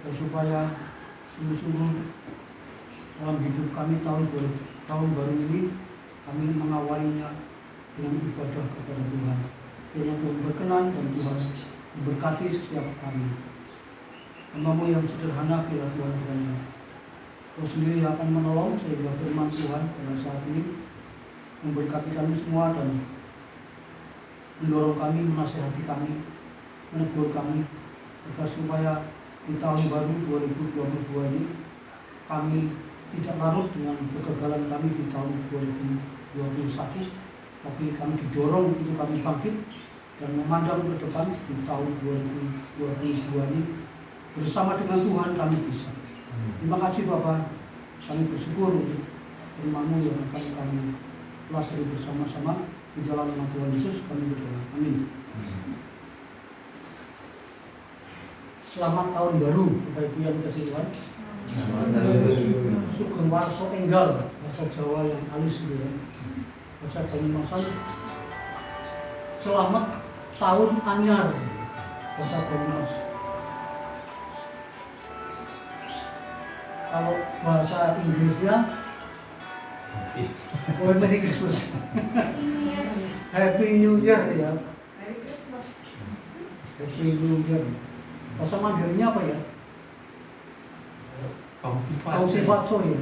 dan supaya sungguh-sungguh dalam hidup kami tahun baru ini kami mengawalinya dengan ibadah kepada Tuhan. Kiranya Tuhan berkenan dan Tuhan memberkati setiap kami. Hamba-Mu yang sederhana bila Tuhan kiranya Kau sendiri akan menolong sehingga firman Tuhan pada saat ini memberkati kami semua dan mendorong kami, menasihati kami, menegur kami agar supaya di tahun baru 2022 ini kami tidak larut dengan kegagalan kami di tahun 2021, tapi kami didorong untuk kami bangkit dan memandang ke depan di tahun 2022 ini bersama dengan Tuhan kami bisa. Terima kasih Bapak, kami bersyukur untuk firman-Mu yang akan kami pelajari bersama-sama. Di dalam nama Tuhan Yesus kami berdoa. Amin. Selamat tahun baru Bapak Ibu yang dikasihi Tuhan. Sugeng warso enggal, bahasa Jawa yang halus gitu ya. Bahasa Banyumasan, selamat tahun anyar, bahasa Banyumas. Kalau bahasa Inggrisnya Merry Christmas. Happy New Year ya. Happy New Year. Bahasa Mandirinya apa ya? Kongsi Fatso ya.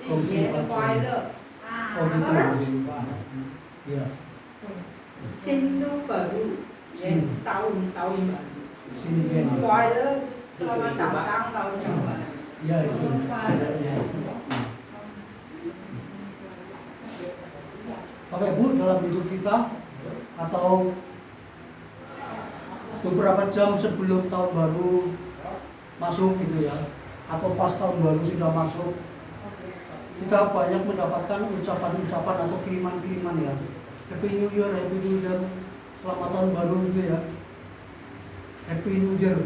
Kongsi Fatso. Oh gitu. Ya. Sindu baru, tahun baru. Sindu. Selamat datang tahun yang baru. Ya itu. Ya. Bapak Ibu, dalam hidup kita atau beberapa jam sebelum tahun baru masuk gitu ya, atau pas tahun baru sudah masuk, kita banyak mendapatkan ucapan-ucapan atau kiriman-kiriman ya. Happy New Year, Happy New Year, selamat tahun baru gitu ya. Happy New Year.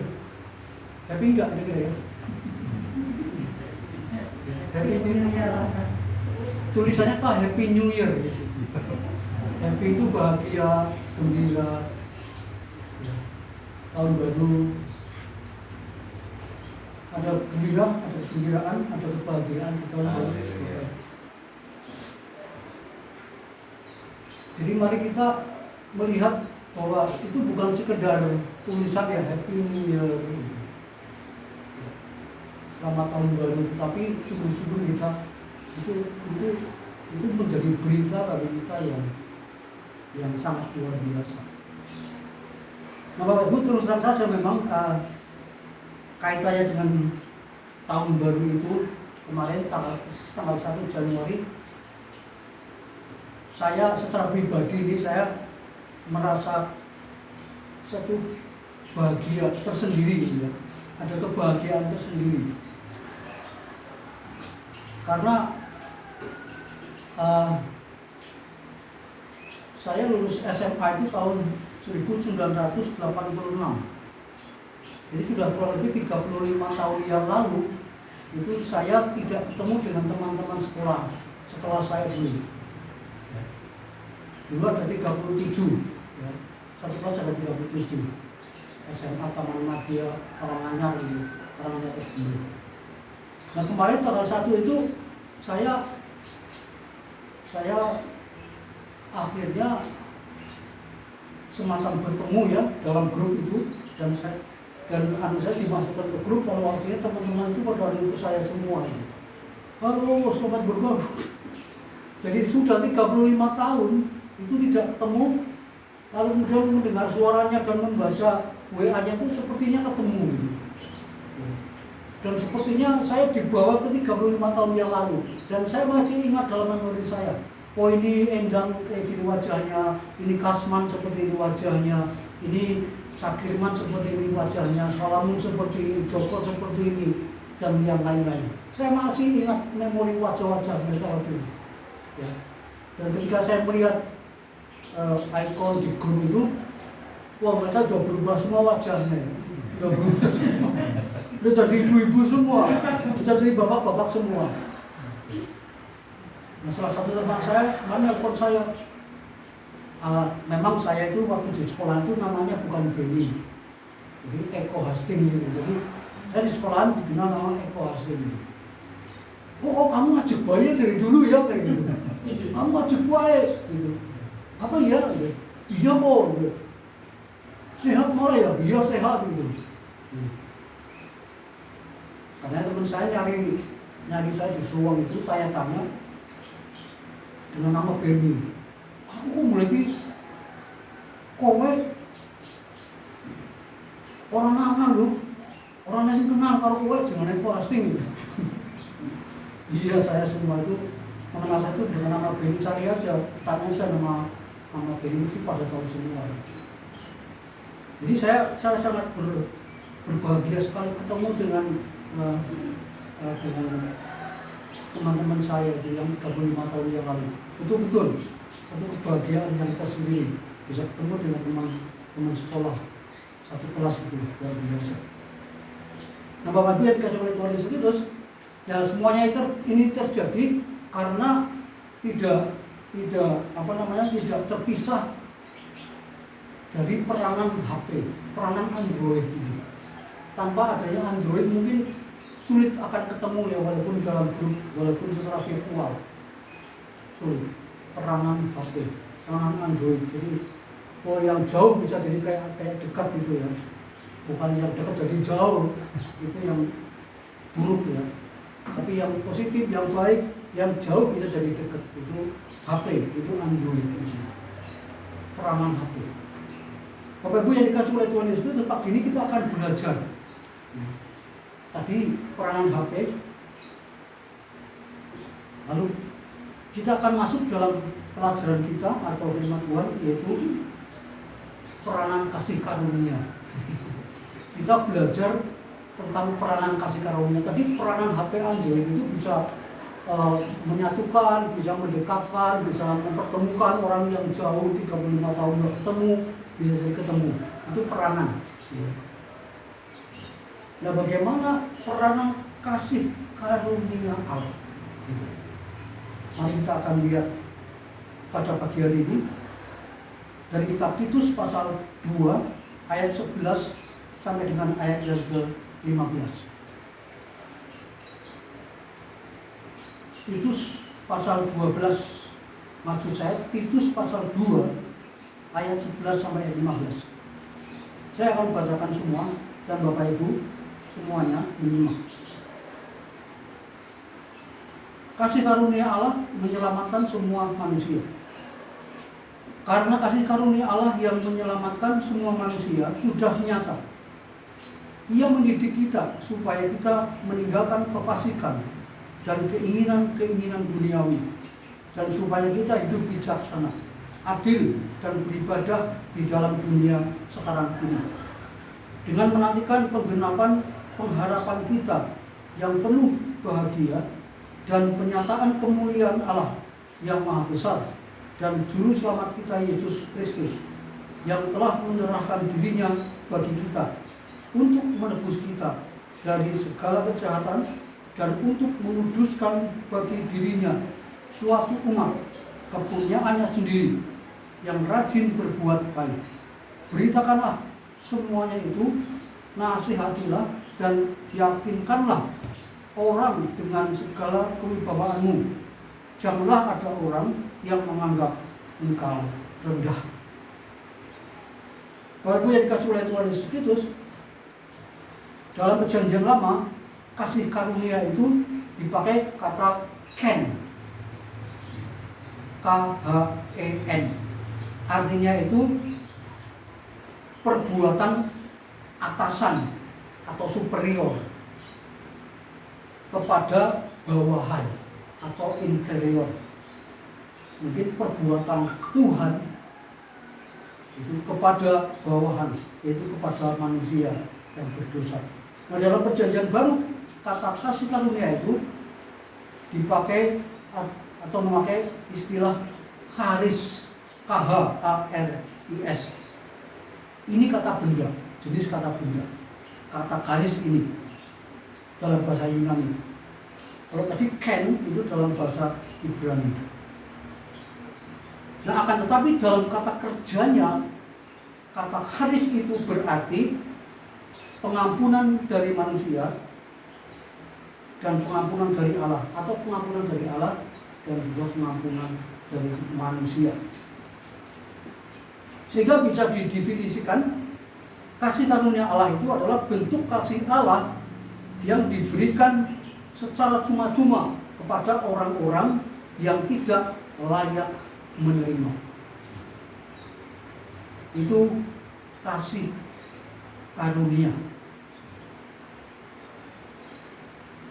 Happy enggak kira ya? Happy New Year. Tulisannya tuh Happy New Year gitu. Happy itu bahagia, gembira, tahun baru. Ada gembira, ada kegembiraan, ada kebahagiaan di tahun baru. Jadi mari kita melihat bahwa itu bukan sekedar tulisan ya Happy New Year gitu. Selamat tahun baru, tetapi sungguh-sungguh kita itu menjadi berita bagi kita yang sangat luar biasa. Nah Bapak Ibu, terus terang saja memang kaitannya dengan tahun baru itu kemarin tanggal 1 Januari, saya secara pribadi ini saya merasa satu bahagia tersendiri gitu ya. Ada kebahagiaan tersendiri. Karena saya lulus SMA itu tahun 1986. Jadi sudah kurang lebih 35 tahun yang lalu itu saya tidak ketemu dengan teman-teman sekolah saya dulu. Dulu ada 37 ya. Satu kelas ada 37. SMA Taman Madia Karanganyar gitu, Karanganyar SD. Nah kemarin tanggal 1 itu saya akhirnya semacam bertemu ya dalam grup itu, dan saya dimasukkan ke grup. Kalau akhirnya teman-teman itu pada ikut saya semua. Halo, selamat bergabung. Jadi sudah 35 tahun itu tidak ketemu, lalu kemudian mendengar suaranya dan membaca WA-nya itu sepertinya ketemu gitu. Dan sepertinya saya dibawa ke 35 tahun yang lalu, dan saya masih ingat dalam memori saya. Oh ini Endang kayak gini wajahnya, ini Kasman seperti ini wajahnya, ini Sakirman seperti ini wajahnya, Salamun seperti ini, Joko seperti ini, dan yang lain-lain. Saya masih ingat memori wajah-wajah mereka waktu itu. Ya. Dan ketika saya melihat ikon di grup itu, wah mereka sudah berubah semua wajahnya, sudah berubah semua, sudah jadi ibu-ibu semua, sudah jadi bapak-bapak semua. Nah, salah satu teman saya menelpon saya. Memang saya itu waktu di sekolah itu namanya bukan Benny, Jadi Eko Hastings gitu. Jadi saya di sekolahan dikenal nama Eko Hastings gitu. Oh, kamu ngajak bayi dari dulu ya kayak gitu. Kamu ngajak bayi gitu. Apa iya? Gitu. Iya kok. Gitu. Sehat malah ya? Iya sehat gitu. Karena teman saya nyari saya di Seruang itu tanya-tanya dengan nama Berni. Aku berarti kowe orang nama lho, orang nasi kenal karo kowe jangan Eko Hastings gitu. Iya, saya semua itu mengenal saya itu dengan nama Benny, cari aja, tanya aja nama Benny itu pada tahu semua. Jadi saya sangat berbahagia sekali ketemu dengan teman-teman saya itu yang 35 tahun yang lalu. Itu betul satu kebahagiaan yang tersendiri bisa ketemu dengan teman sekolah satu kelas itu luar biasa. Nah, Bapak Ibu yang dikasih oleh Tuhan Yesus Kristus, ya semuanya ini terjadi karena tidak terpisah dari peranan HP, peranan Android itu. Tanpa adanya Android mungkin sulit akan ketemu ya, walaupun dalam grup, walaupun secara virtual sulit. Peranan HP, peranan Android. Jadi yang jauh bisa jadi kayak dekat gitu ya, bukan yang dekat jadi jauh, itu yang buruk ya. Tapi yang positif, yang baik, yang jauh bisa jadi dekat, itu HP, itu Android, peranan HP. Bapak Ibu yang dikasih oleh Tuhan Yesus Kristus, pagi ini kita akan belajar. Tadi peranan HP, lalu kita akan masuk dalam pelajaran kita atau firman Tuhan, yaitu peranan kasih karunia. Kita belajar tentang peranan kasih karunia. Tadi peranan HP Android itu bisa menyatukan, bisa mendekatkan, bisa mempertemukan orang yang jauh 35 tahun nggak ketemu, bisa jadi ketemu. Itu peranan. Nah, bagaimana peranan kasih karunia Allah? Mari kita akan lihat pada pagi hari ini dari kitab Titus pasal 2 ayat 11 sampai dengan ayat yang ke-15. Titus pasal 12, maksud saya Titus pasal 2 ayat 11 sampai ayat 15. Saya akan bacakan semua dan Bapak Ibu semuanya menyimak. Kasih karunia Allah menyelamatkan semua manusia. Karena kasih karunia Allah yang menyelamatkan semua manusia sudah nyata. Ia mendidik kita supaya kita meninggalkan kefasikan dan keinginan-keinginan duniawi, dan supaya kita hidup bijaksana, adil, dan beribadah di dalam dunia sekarang ini, dengan menantikan penggenapan pengharapan kita yang penuh bahagia dan penyataan kemuliaan Allah yang maha besar dan juru selamat kita Yesus Kristus, yang telah menyerahkan dirinya bagi kita untuk menebus kita dari segala kejahatan dan untuk menguduskan bagi dirinya suatu umat kepunyaannya sendiri yang rajin berbuat baik. Beritakanlah semuanya itu, nasihatilah dan yakinkanlah orang dengan segala kewibawaanmu. Janganlah ada orang yang menganggap engkau rendah. Bapak Ibu yang dikasih oleh Tuhan Yesus Kristus, dalam perjanjian lama kasih karunia itu dipakai kata ken, K-H-E-N. Artinya itu perbuatan atasan atau superior kepada bawahan atau inferior. Mungkin perbuatan Tuhan itu kepada bawahan, yaitu kepada manusia yang berdosa. Nah, dalam perjanjian baru kata kasih karunia itu dipakai atau memakai istilah charis, K-H-A-R-I-S. Ini kata benda, jenis kata benda. Kata charis ini dalam bahasa Yunani. Kalau tadi ken itu dalam bahasa Ibrani. Nah, akan tetapi dalam kata kerjanya, kata charis itu berarti pengampunan dari manusia dan pengampunan dari Allah, atau pengampunan dari Allah dan juga pengampunan dari manusia. Sehingga bisa didefinisikan kasih karunia Allah itu adalah bentuk kasih Allah yang diberikan secara cuma-cuma kepada orang-orang yang tidak layak menerima. Itu kasih karunia.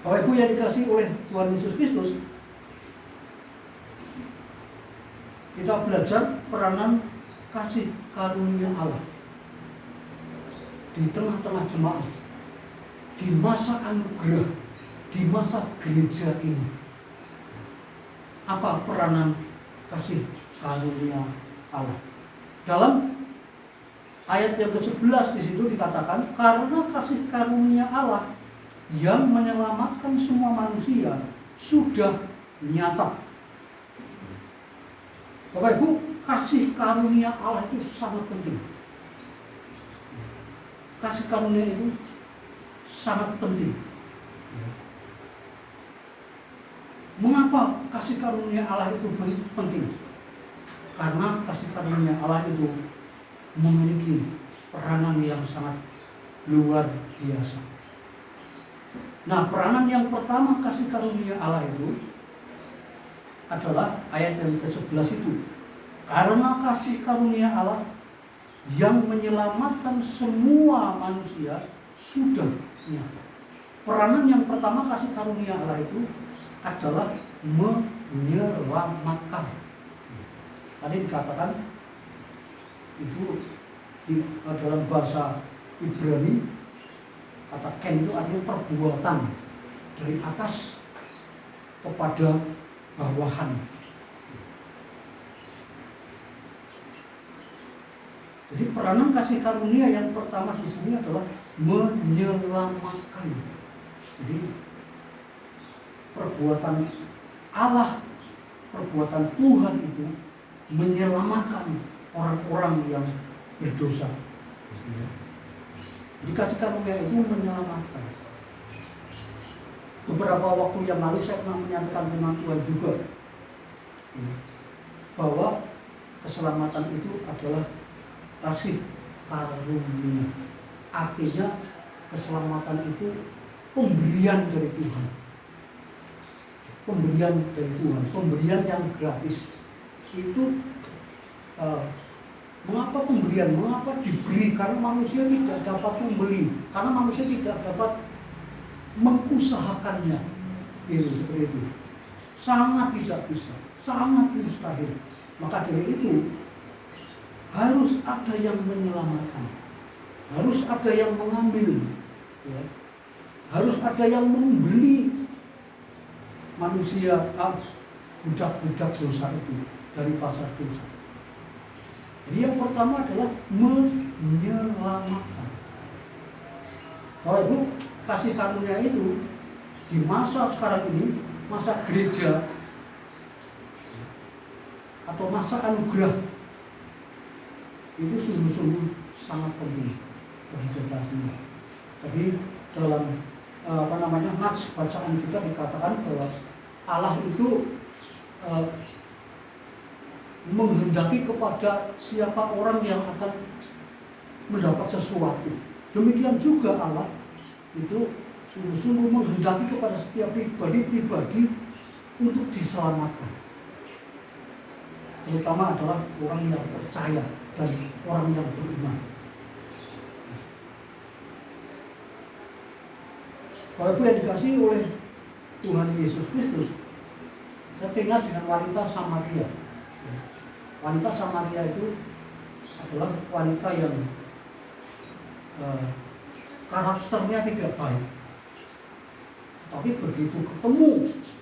Bapak Ibu yang dikasihi oleh Tuhan Yesus Kristus, kita belajar peranan kasih karunia Allah di tengah-tengah jemaat, di masa anugerah, di masa gereja ini. Apa peranan kasih karunia Allah? Dalam ayat yang ke-11 di situ dikatakan, karena kasih karunia Allah yang menyelamatkan semua manusia sudah nyata. Bapak Ibu, kasih karunia Allah itu sangat penting. Kasih karunia itu sangat penting. Mengapa kasih karunia Allah itu penting? Karena kasih karunia Allah itu memiliki peranan yang sangat luar biasa. Nah, peranan yang pertama kasih karunia Allah itu adalah ayat yang ke-11 itu. Karena kasih karunia Allah yang menyelamatkan semua manusia sudah nyata. Peranan yang pertama kasih karunia Allah itu adalah menyelamatkan. Tadi dikatakan itu dalam bahasa Ibrani, kata ken itu artinya perbuatan dari atas kepada bawahan. Jadi peranan kasih karunia yang pertama di sini adalah menyelamatkan. Jadi perbuatan Allah, perbuatan Tuhan itu menyelamatkan orang-orang yang berdosa. Jadi kasih karunia itu menyelamatkan. Beberapa waktu yang lalu saya pernah menyampaikan firman Tuhan juga, bahwa keselamatan itu adalah kasih karunia. Artinya keselamatan itu pemberian dari Tuhan. Pemberian dari Tuhan, pemberian yang gratis. Itu mengapa pemberian? Mengapa diberi? Karena manusia tidak dapat membeli, karena manusia tidak dapat mengusahakannya. Itu seperti itu. Sangat tidak bisa, sangat mustahil. Maka dari itu harus ada yang menyelamatkan, harus ada yang mengambil, ya. Harus ada yang membeli manusia, budak-budak dosa itu dari pasar dosa. Jadi yang pertama adalah menyelamatkan. Kalau Ibu, kasih karunia itu di masa sekarang ini, masa gereja atau masa anugerah, itu sungguh-sungguh sangat penting bagi kita semua. Jadi dalam nats bacaan kita dikatakan bahwa Allah itu menghendaki kepada siapa orang yang akan mendapat sesuatu. Demikian juga Allah itu sungguh-sungguh menghendaki kepada setiap pribadi untuk diselamatkan. Terutama adalah orang yang percaya dan orang yang beriman. Kalau Ibu yang dikasihi oleh Tuhan Yesus Kristus, saya teringat dengan wanita Samaria. Wanita Samaria itu adalah wanita yang karakternya tidak baik. Tapi begitu ketemu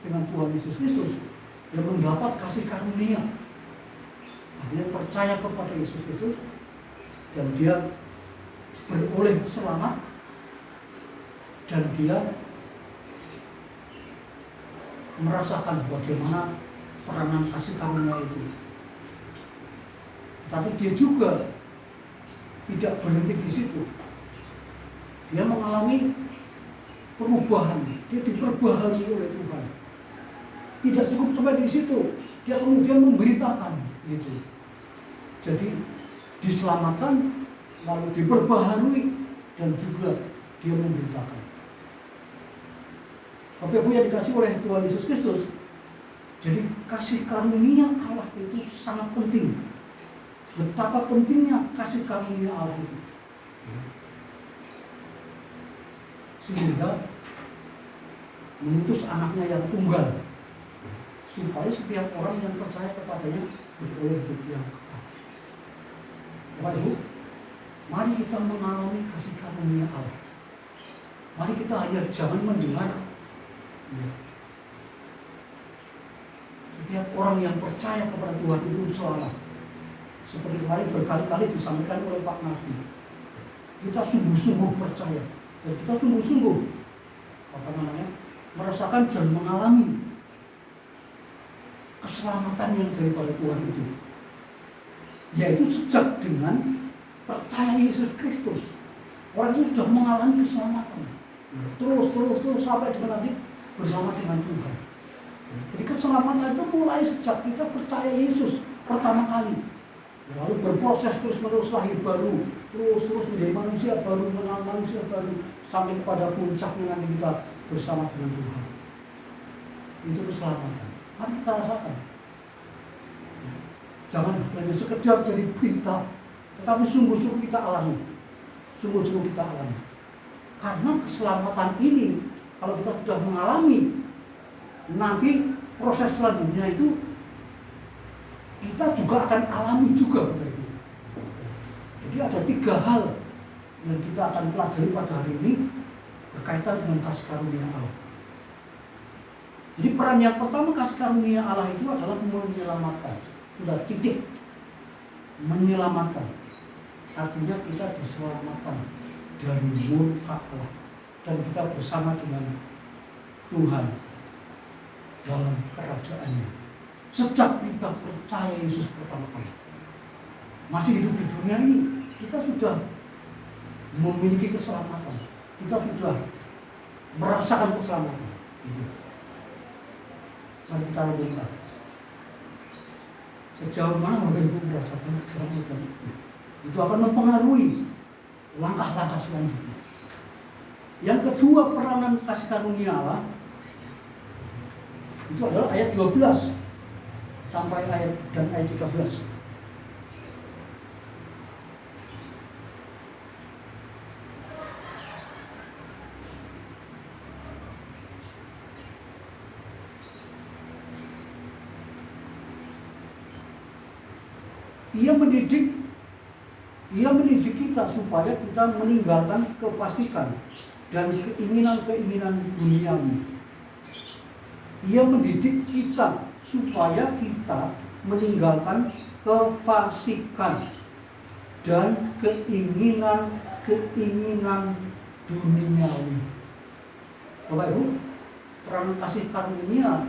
dengan Tuhan Yesus Kristus, dia mendapat kasih karunia. Dia percaya kepada Yesus Kristus dan dia beroleh selamat, dan dia merasakan bagaimana peranan kasih karunia itu. Tapi dia juga tidak berhenti di situ. Dia mengalami perubahan, dia diperbaharui oleh Tuhan. Tidak cukup sampai di situ, dia kemudian memberitakan gitu. Jadi diselamatkan, lalu diperbaharui, dan juga dia memberitakan. Bapak Ibu yang dikasih oleh Tuhan Yesus Kristus, jadi kasih karunia Allah itu sangat penting. Betapa pentingnya kasih karunia Allah itu. Sehingga mengutus anaknya yang tunggal, supaya setiap orang yang percaya kepadanya beroleh hidup yang kekal. Bapak Ibu, mari kita mengalami kasih karunia Allah. Mari kita hanya jangan mendengar. Setiap orang yang percaya kepada Tuhan itu selamat. Seperti kemarin berkali-kali disampaikan oleh Pak Nafi. Kita sungguh-sungguh percaya dan kita sungguh-sungguh merasakan dan mengalami keselamatan yang daripada Tuhan itu, yaitu sejak dengan percaya Yesus Kristus. Orang itu sudah mengalami keselamatan, terus sampai dengan nanti bersama dengan Tuhan. Jadi keselamatan itu mulai sejak kita percaya Yesus pertama kali, lalu berproses terus-menerus lahir baru, terus menjadi manusia baru, mengenal manusia baru, sampai kepada puncaknya nanti kita bersama dengan Tuhan. Itu keselamatan. Mari kita rasakan. Jangan hanya sekedar jadi berita, tetapi sungguh-sungguh kita alami. Sungguh-sungguh kita alami. Karena keselamatan ini, kalau kita sudah mengalami, nanti proses selanjutnya itu kita juga akan alami juga. Jadi ada 3 hal yang kita akan pelajari pada hari ini berkaitan dengan kasih karunia Allah. Jadi peran yang pertama kasih karunia Allah itu adalah menyelamatkan. Sudah titik. Menyelamatkan. Artinya kita diselamatkan dari murka Allah. Dan kita bersama dengan Tuhan dalam kerajaannya. Sejak kita percaya Yesus pertama kali. Masih hidup di dunia ini, kita sudah memiliki keselamatan. Kita sudah merasakan keselamatan. Itu. Mari kita renungkan. Sejauh mana Bapak Ibu merasakan keselamatan itu? Itu akan mempengaruhi langkah-langkah selanjutnya. Yang kedua, peranan kasih karunia Allah itu adalah ayat 12 sampai ayat 13. Ia mendidik kita supaya kita meninggalkan kefasikan dan keinginan-keinginan duniawi. Ia mendidik kita supaya kita meninggalkan kefasikan dan keinginan-keinginan duniawi. Bapak Ibu, peran kasih karunia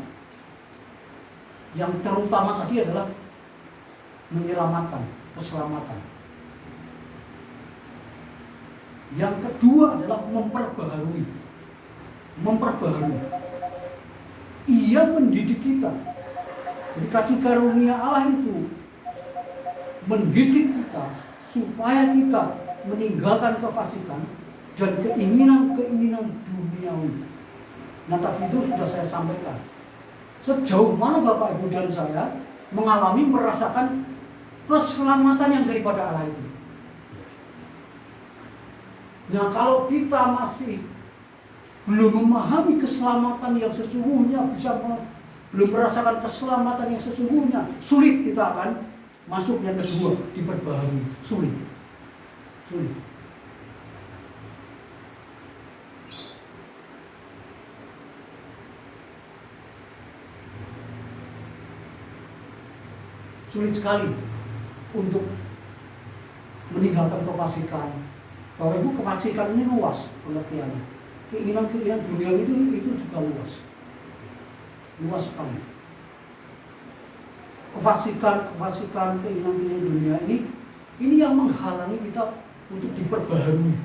yang terutama tadi adalah menyelamatkan, keselamatan. Yang kedua adalah memperbaharui. Ia mendidik kita. Jadi kasih karunia Allah itu mendidik kita supaya kita meninggalkan kefasikan dan keinginan-keinginan duniawi. Nah, tadi itu sudah saya sampaikan. Sejauh mana Bapak Ibu dan saya merasakan keselamatan yang daripada Allah itu. Nah, kalau kita masih belum memahami keselamatan yang sesungguhnya, belum merasakan keselamatan yang sesungguhnya, sulit kita akan masuk yang kedua, diperbaharui. Sulit. Sulit sekali untuk meninggalkan kefasikan. Bapak Ibu, kefasikan ini luas pengertiannya. Keinginan-keinginan dunia itu juga luas sekali. Kefasikan, keinginan-keinginan dunia ini yang menghalangi kita untuk diperbaharui,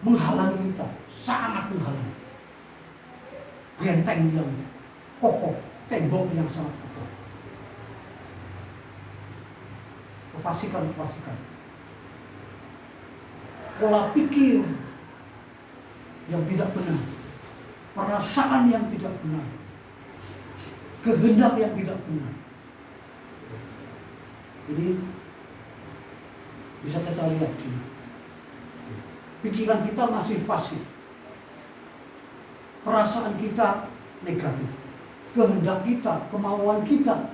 menghalangi kita, sangat menghalangi. Benteng yang kokoh, tembok yang sangat kokoh. Kefasikan. Pola pikir yang tidak benar, perasaan yang tidak benar, kehendak yang tidak benar. Ini bisa kita lihat ini. Pikiran kita masih fasik, perasaan kita negatif, kehendak kita, kemauan kita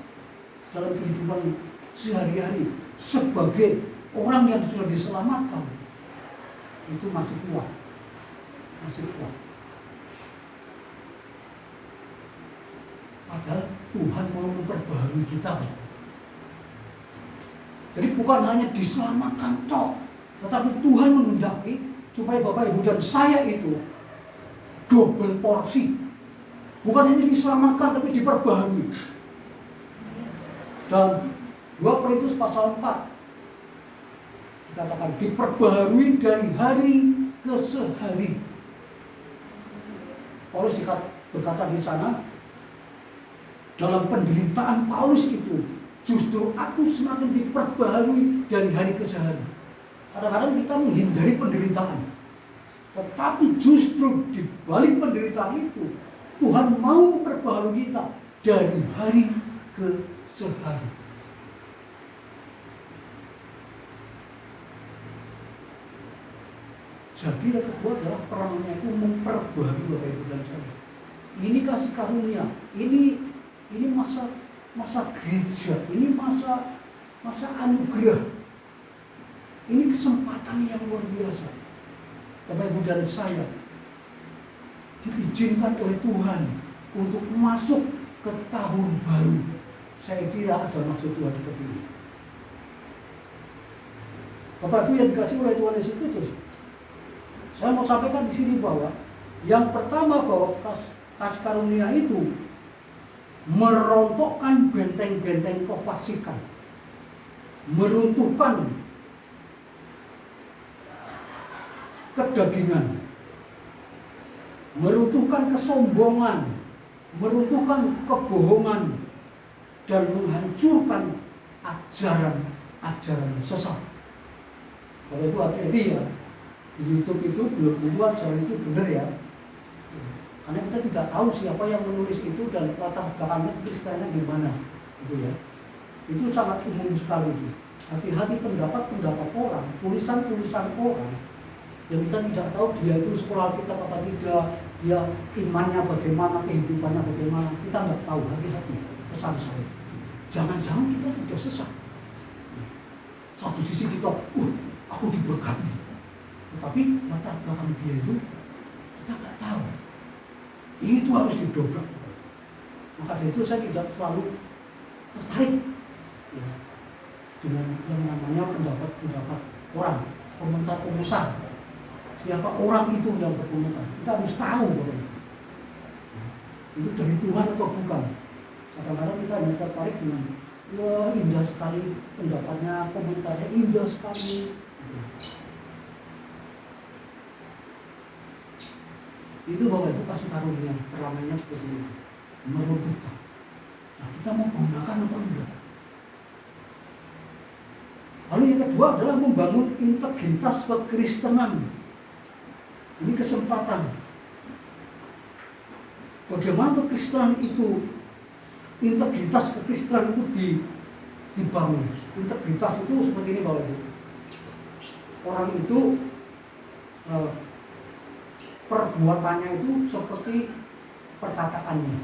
dalam kehidupan sehari-hari sebagai orang yang sudah diselamatkan itu masih kuat. Padahal Tuhan mau memperbaharui kita. Jadi bukan hanya diselamatkan toh, tetapi Tuhan menghendaki supaya Bapak Ibu dan saya itu double porsi. Bukan hanya diselamatkan tapi diperbaharui. Dan 2 Korintus pasal 4 dikatakan diperbaharui dari hari ke sehari. Paulus berkata di sana, dalam penderitaan Paulus itu justru aku semakin diperbaharui dari hari ke sehari. Kadang-kadang kita menghindari penderitaan, tetapi justru di balik penderitaan itu Tuhan mau memperbaharui kita dari hari ke sehari. Jadi yang kedua adalah perangnya itu memperbaharui Bapak Ibu dan saya. Ini kasih karunia, ini masa gereja, ini masa anugerah, ini kesempatan yang luar biasa. Bapak Ibu dan saya diizinkan oleh Tuhan untuk masuk ke tahun baru. Saya kira ada maksud Tuhan seperti ini. Bapak Ibu yang dikasih oleh Tuhan Yesus Kristus, saya mau sampaikan di sini bahwa yang pertama bahwa kasih karunia itu merontokkan benteng-benteng kefasikan, meruntuhkan kedagingan, meruntuhkan kesombongan, meruntuhkan kebohongan, dan menghancurkan ajaran sesat. Kalau itu hati-hati ya, di YouTube itu belum tentu ajaran itu benar ya. Karena kita tidak tahu siapa yang menulis itu dan latar belakangnya Kristennya gimana, gitu ya. Itu sangat umum sekali itu. Hati-hati pendapat orang, tulisan orang yang kita tidak tahu dia itu sekolah kita apa tidak, dia imannya bagaimana, kehidupannya bagaimana, kita nggak tahu. Hati-hati, pesan saya. Jangan-jangan kita sudah sesat. Satu sisi kita, aku diberkati, tetapi latar belakang dia itu kita nggak tahu. Itu harus didobrak. Maka dari itu saya tidak terlalu tertarik ya, dengan yang namanya pendapat orang, komentar. Siapa orang itu yang berkomentar? Kita harus tahu bahwa itu dari Tuhan atau bukan. Kadang-kadang kita hanya tertarik dengan wah indah sekali pendapatnya, komentarnya indah sekali. Itu Bapak Ibu kasih karunia, perlamanya seperti itu, meruntuhkan. Nah, kita mau gunakan apa enggak? Lalu yang kedua adalah membangun integritas kekristenan. Ini kesempatan. Bagaimana kekristenan itu, integritas kekristenan itu dibangun. Integritas itu seperti ini Bapak Ibu. Orang itu perbuatannya itu seperti perkataannya.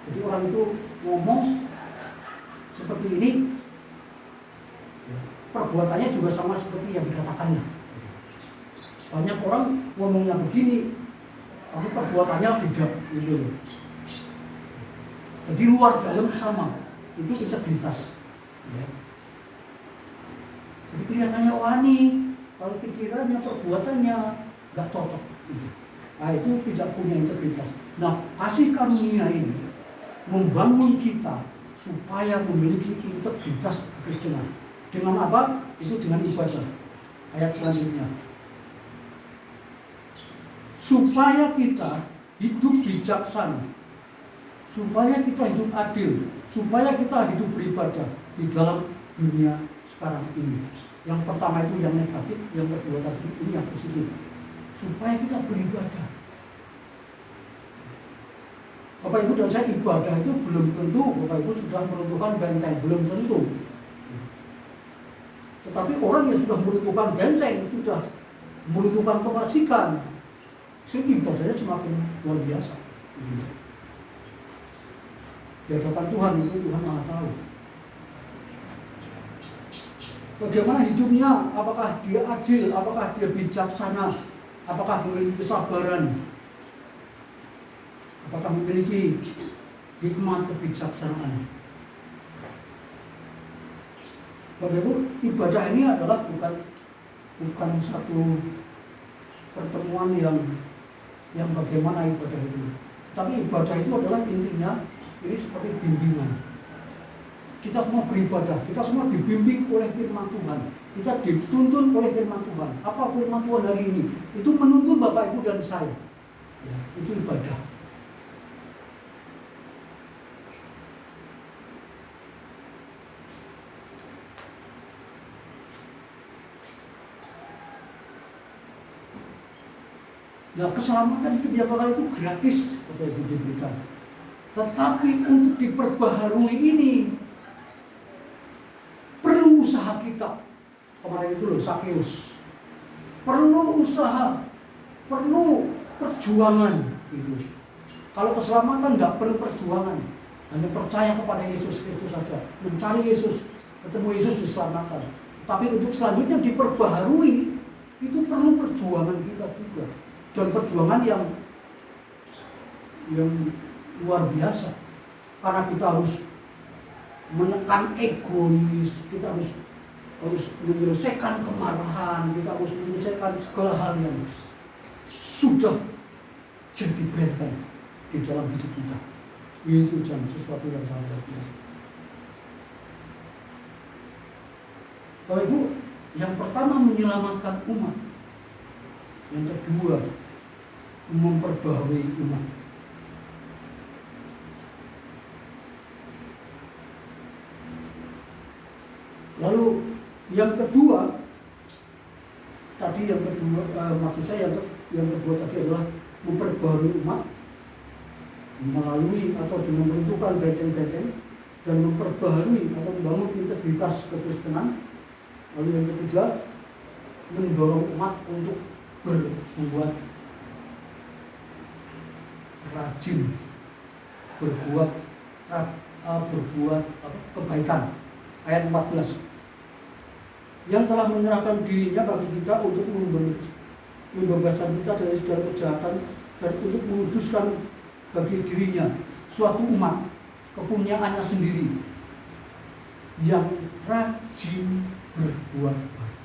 Jadi orang itu ngomong seperti ini, perbuatannya juga sama seperti yang dikatakannya. Banyak orang ngomongnya begini, tapi perbuatannya beda, gitu. Jadi luar dalam sama, itu integritas. Jadi kelihatannya wani, kalau pikirannya, perbuatannya nggak cocok. Gitu. Nah itu tidak punya integritas. Nah kasih karunia ini membangun kita supaya memiliki integritas kekristenan. Dengan apa? Itu dengan ibadah. Ayat selanjutnya. supaya kita hidup bijaksana, supaya kita hidup adil, supaya kita hidup beribadah di dalam dunia sekarang ini. Yang pertama itu yang negatif, yang kedua tadi ini yang positif. Supaya kita beribadah. Bapak Ibu dan saya, ibadah itu belum tentu Bapak Ibu sudah meruntuhkan benteng, belum tentu. Tetapi orang yang sudah meruntuhkan benteng, sudah meruntuhkan kebajikan, ibadahnya semakin luar biasa. Di hadapan Tuhan itu Tuhan Maha tahu. Bagaimana hidupnya, apakah dia adil, apakah dia bijaksana, apakah memiliki kesabaran, apakah memiliki hikmat kebijaksanaan. Bapak Ibu, ibadah ini adalah bukan satu pertemuan yang bagaimana ibadah itu. Tapi ibadah itu adalah intinya ini seperti bimbingan. Kita semua beribadah, kita semua dibimbing oleh firman Tuhan. Kita dituntun oleh firman Tuhan. Apa firman Tuhan hari ini? Itu menuntun Bapak Ibu dan saya. Ya, itu ibadah. Nah, keselamatan itu setiap kali itu gratis Bapak Ibu diberikan. Tetapi untuk diperbaharui ini perlu usaha kita. Kemarin itu loh, Sakeus. Perlu usaha, perlu perjuangan gitu. Kalau keselamatan tidak perlu perjuangan, hanya percaya kepada Yesus Kristus saja, mencari Yesus, ketemu Yesus diselamatkan. Tapi untuk selanjutnya diperbaharui itu perlu perjuangan kita juga, dan perjuangan yang luar biasa, karena kita harus menekan egois, kita harus menyelesaikan kemarahan, kita harus menyelesaikan segala hal yang sudah jadi benteng di dalam hidup kita. Itu sesuatu yang sangat luar biasa. Bapak Ibu, yang pertama menyelamatkan umat, yang kedua memperbaharui umat. Lalu yang kedua, maksud saya yang kedua tadi adalah memperbaharui umat melalui atau dengan menentukan benteng-benteng dan memperbaharui atau membangun integritas kekristenan. Lalu yang ketiga, mendorong umat untuk berbuat rajin, berbuat kebaikan. Ayat 14, yang telah menyerahkan dirinya bagi kita untuk membebaskan kita dari segala kejahatan dan untuk menguduskan bagi dirinya suatu umat kepunyaannya sendiri yang rajin berbuat baik.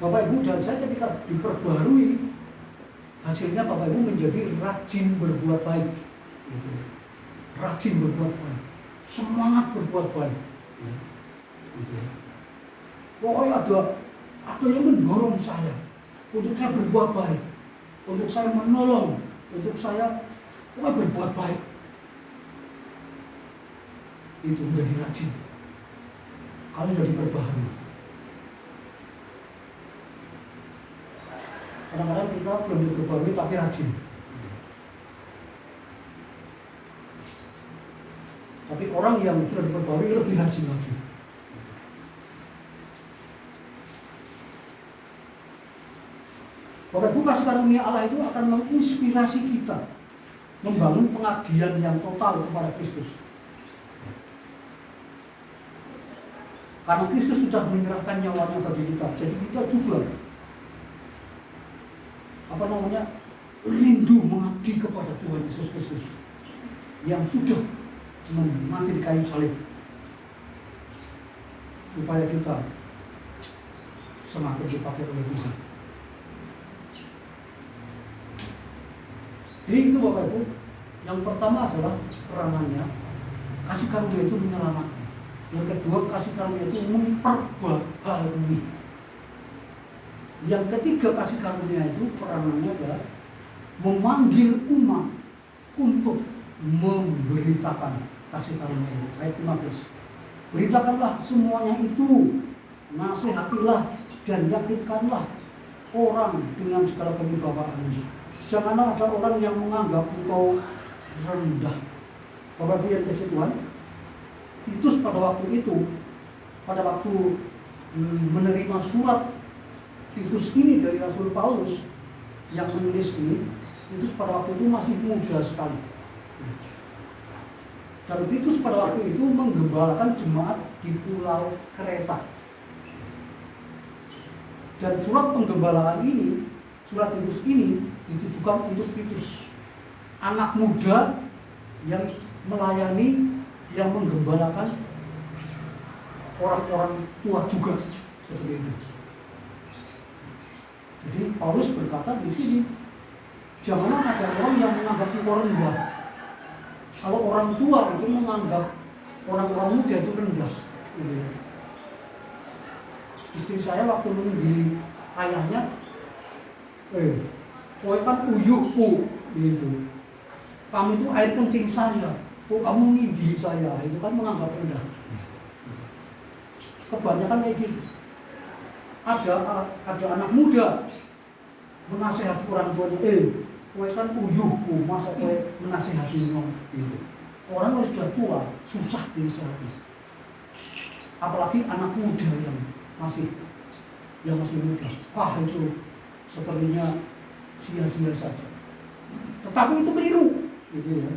Bapak Ibu dan saya ketika diperbarui, hasilnya Bapak Ibu menjadi rajin berbuat baik, rajin berbuat baik, semangat berbuat baik. Pokoknya ada yang mendorong saya untuk saya berbuat baik, untuk saya menolong, untuk saya berbuat baik. Itu menjadi rajin kalau jadi berbahagia. Kadang-kadang kita belum diperbarui tapi rajin. Tapi orang yang sudah diperbarui lebih rajin lagi. Bapak Ibu, kasih karunia Allah itu akan menginspirasi kita membangun pengabdian yang total kepada Kristus. Karena Kristus sudah menyerahkan nyawanya bagi kita, jadi kita juga rindu mengabdi kepada Tuhan Yesus Kristus yang sudah mati di kayu salib, supaya kita semakin dipakai oleh Tuhan. Jadi itu Bapak Ibu, yang pertama adalah peranannya, kasih karunia itu menyelamatkan. Yang kedua, kasih karunia itu memperbaharui. Yang ketiga, kasih karunia itu peranannya adalah memanggil umat untuk memberitakan kasih karunia itu. Ayat 15. Beritakanlah semuanya itu, nasihatilah dan yakinkanlah orang dengan segala kewibawaan. Janganlah ada orang yang menganggap engkau rendah. Bapak Ibu yang kasih Tuhan, Titus pada waktu itu, pada waktu menerima surat Titus ini dari Rasul Paulus yang menulis ini, Titus pada waktu itu masih muda sekali. Dan Titus pada waktu itu menggembalakan jemaat di Pulau Kreta. Dan surat penggembalaan ini, surat Titus ini ditujukan untuk Titus, anak muda yang melayani, yang menggembalakan orang-orang tua juga, seperti itu. Jadi Paulus berkata di sini, janganlah ada orang yang menganggap engkau rendah. Kalau orang tua itu menganggap orang-orang muda itu rendah. Istri saya waktu mengunjungi ayahnya, kowe kan uyuhku, gitu. Kamu itu air kencing saya, kamu ngidi saya, itu kan menganggap rendah. Kebanyakan kayak gitu. Ada anak muda menasihati orang tuanya, kowe kan uyuhku, masa kowe menasihatinya, gitu. Orang yang sudah tua susah dinasihati. Apalagi anak muda yang masih muda. Wah, itu sepertinya sia-sia saja. Tetapi itu keliru, gitu ya.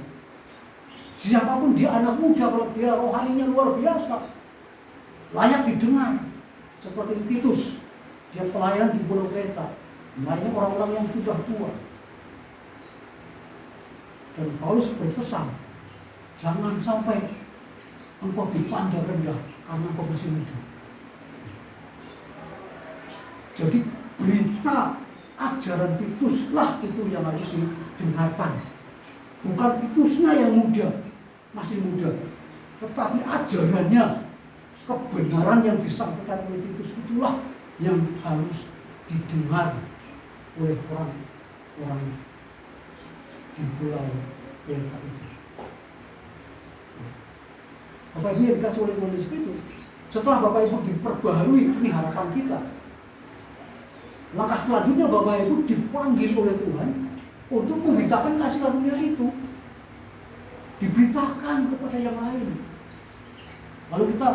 Siapapun dia anak muda, kalau dia rohaninya luar biasa, layak didengar. Seperti Titus, dia pelayan di Pulau Kreta, melayani orang-orang yang sudah tua. Dan Paulus berpesan, jangan sampai engkau dipandang rendah karena engkau masih muda. Jadi berita ajaran Tituslah itu yang harus didengarkan. Bukan Titusnya yang muda, masih muda, tetapi ajarannya, kebenaran yang disampaikan oleh Titus itulah yang harus didengar oleh orang-orang di Pulau Kreta itu. Bapak Ibu yang dikasih oleh Tuhan Yesus Kristus, setelah Bapak Ibu diperbaharui, ini harapan kita. Langkah selanjutnya Bapak Ibu dipanggil oleh Tuhan untuk memberitakan kasih karunia itu, diberitakan kepada yang lain. Lalu kita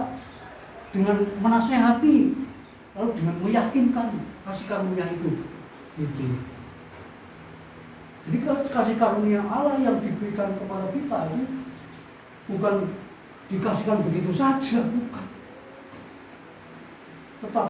dengan menasehati, lalu dengan meyakinkan kasih karunia itu, gitu. Jadi kasih karunia Allah yang diberikan kepada kita itu bukan dikasihkan begitu saja, bukan. Tetapi